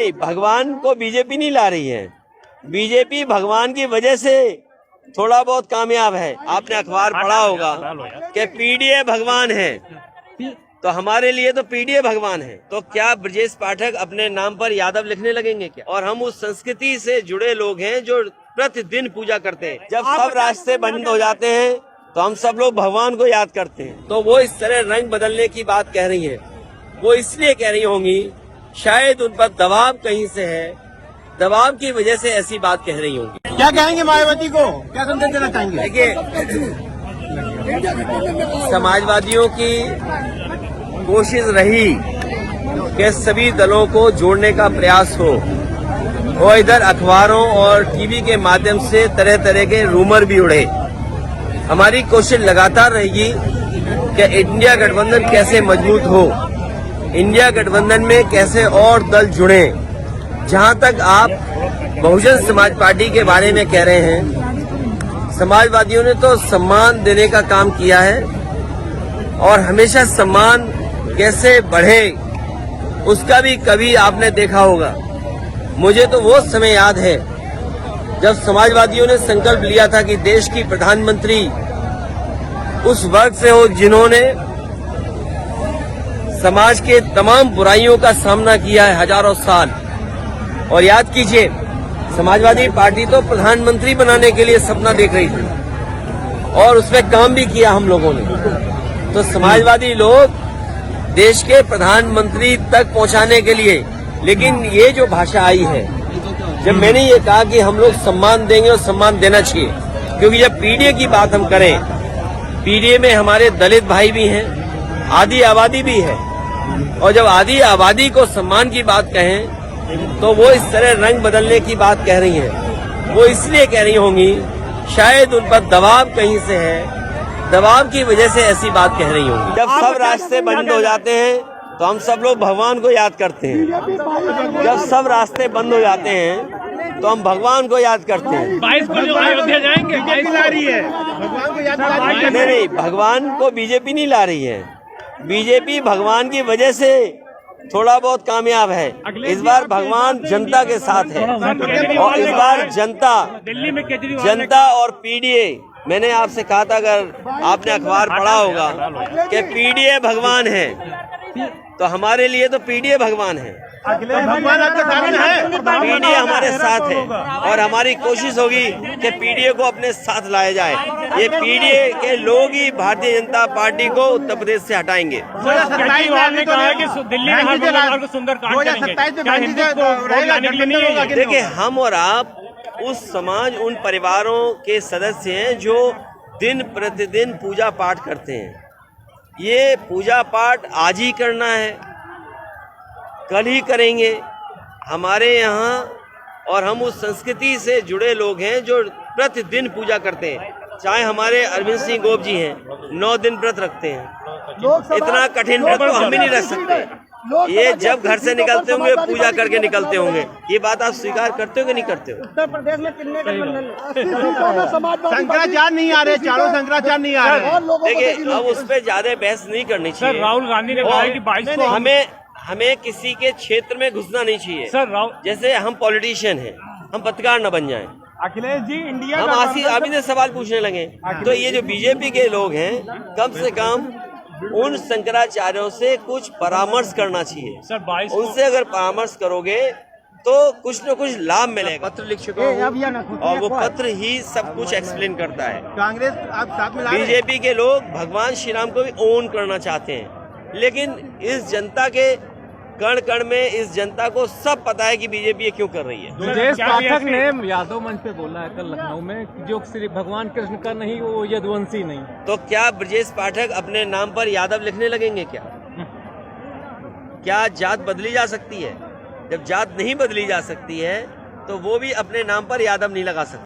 नहीं, भगवान को बीजेपी नहीं ला रही है। बीजेपी भगवान की वजह से थोड़ा बहुत कामयाब है। आपने अखबार पढ़ा होगा कि पीडीए भगवान है, तो हमारे लिए तो पीडीए भगवान है। तो क्या ब्रजेश पाठक अपने नाम पर यादव लिखने लगेंगे क्या? और हम उस संस्कृति से जुड़े लोग हैं जो प्रतिदिन पूजा करते हैं। जब सब रास्ते बंद हो जाते हैं तो हम सब लोग भगवान को याद करते हैं। तो वो इस तरह रंग बदलने की बात कह रही है। वो इसलिए कह रही होंगी, शायद उन पर दबाव कहीं से है, दबाव की वजह से ऐसी बात कह रही होंगी। क्या कहेंगे मायावती को, क्या संदेश देना चाहेंगे? देखिए, समाजवादियों की कोशिश रही कि सभी दलों को जोड़ने का प्रयास हो, और इधर अखबारों और टीवी के माध्यम से तरह तरह के रूमर भी उड़े। हमारी कोशिश लगातार रहेगी कि इंडिया गठबंधन कैसे मजबूत हो, इंडिया गठबंधन में कैसे और दल जुड़े। जहां तक आप बहुजन समाज पार्टी के बारे में कह रहे हैं, समाजवादियों ने तो सम्मान देने का काम किया है, और हमेशा सम्मान कैसे बढ़े उसका भी कभी आपने देखा होगा। मुझे तो वो समय याद है जब समाजवादियों ने संकल्प लिया था कि देश की प्रधानमंत्री उस वर्ग से हो जिन्होंने समाज के तमाम बुराइयों का सामना किया है हजारों साल। और याद कीजिए, समाजवादी पार्टी तो प्रधानमंत्री बनाने के लिए सपना देख रही थी, और उसमें काम भी किया हम लोगों ने। तो समाजवादी लोग देश के प्रधानमंत्री तक पहुंचाने के लिए, लेकिन ये जो भाषा आई है, जब मैंने ये कहा कि हम लोग सम्मान देंगे और सम्मान देना चाहिए, क्योंकि जब पीडीए की बात हम करें, पीडीए में हमारे दलित भाई भी हैं, आदि आबादी भी है, और जब आदि आबादी को सम्मान की बात कहें तो वो इस तरह रंग बदलने की बात कह रही हैं। वो इसलिए कह रही होंगी, शायद उन पर दबाव कहीं से है, दबाव की वजह से ऐसी बात कह रही होंगी। जब सब रास्ते बंद हो जाते हैं तो हम सब लोग भगवान को याद करते हैं। जब सब रास्ते बंद हो जाते हैं तो हम भगवान को याद करते हैं। 22 को जो अयोध्या जाएंगे, 22 ला रही है, भगवान को याद नहीं, भगवान को बीजेपी नहीं ला रही है। बीजेपी भगवान की वजह से थोड़ा बहुत कामयाब है। इस बार भगवान जनता के साथ है, और इस बार जनता और पीडीए, मैंने आपसे कहा था, अगर आपने अखबार पढ़ा होगा कि पीडीए भगवान है, तो हमारे लिए तो पीडीए भगवान है। भगवान आपके साथ है, पीडीए हमारे साथ है, और हमारी कोशिश होगी कि पीडीए को अपने साथ लाया जाए। ये पीडीए के लोग ही भारतीय जनता पार्टी को उत्तर प्रदेश से हटाएंगे। देखिए, हम और आप उस समाज, उन परिवारों के सदस्य हैं जो दिन प्रतिदिन पूजा पाठ करते हैं। ये पूजा पाठ आज ही करना है, कल ही करेंगे हमारे यहाँ, और हम उस संस्कृति से जुड़े लोग हैं जो प्रतिदिन पूजा करते हैं। चाहे हमारे अरविंद सिंह गोप जी हैं, 9 दिन व्रत रखते हैं। इतना कठिन व्रत तो हम भी नहीं रख सकते। ये जब घर से निकलते होंगे पूजा करके निकलते होंगे। ये बात आप स्वीकार करते हो कि नहीं करते हो? उत्तर प्रदेश में कितने गठबंधन, शंकराचार्य नहीं आ रहे, चारों शंकराचार्य नहीं आ रहे। देखिए, अब उस पर ज्यादा बहस नहीं करनी चाहिए। राहुल गांधी ने कहा कि 22 को हमें किसी के क्षेत्र में घुसना नहीं चाहिए। सर, जैसे हम पॉलिटिशियन हैं, हम पत्रकार न बन जाएं। अखिलेश जी, इंडिया हम अभी से सवाल पूछने लगे। तो ये जो बीजेपी के लोग हैं, कम से कम उन शंकराचार्यों से कुछ परामर्श करना चाहिए। सर, 22 उनसे अगर परामर्श करोगे तो कुछ न कुछ लाभ मिलेगा। पत्र लिख चुका हूं, और वो पत्र ही सब कुछ एक्सप्लेन करता है। कांग्रेस आप साथ में, बीजेपी के लोग भगवान श्री राम को भी ओन करना चाहते हैं, लेकिन इस जनता के कण कण में, इस जनता को सब पता है कि बीजेपी ये क्यों कर रही है। ब्रजेश पाठक ने यादव मंच पे बोला है कल लखनऊ में, जो सिर्फ भगवान कृष्ण का नहीं, वो यदुवंशी नहीं। तो क्या ब्रजेश पाठक अपने नाम पर यादव लिखने लगेंगे क्या? क्या जात बदली जा सकती है? जब जात नहीं बदली जा सकती है तो वो भी अपने नाम पर यादव नहीं लगा सकते।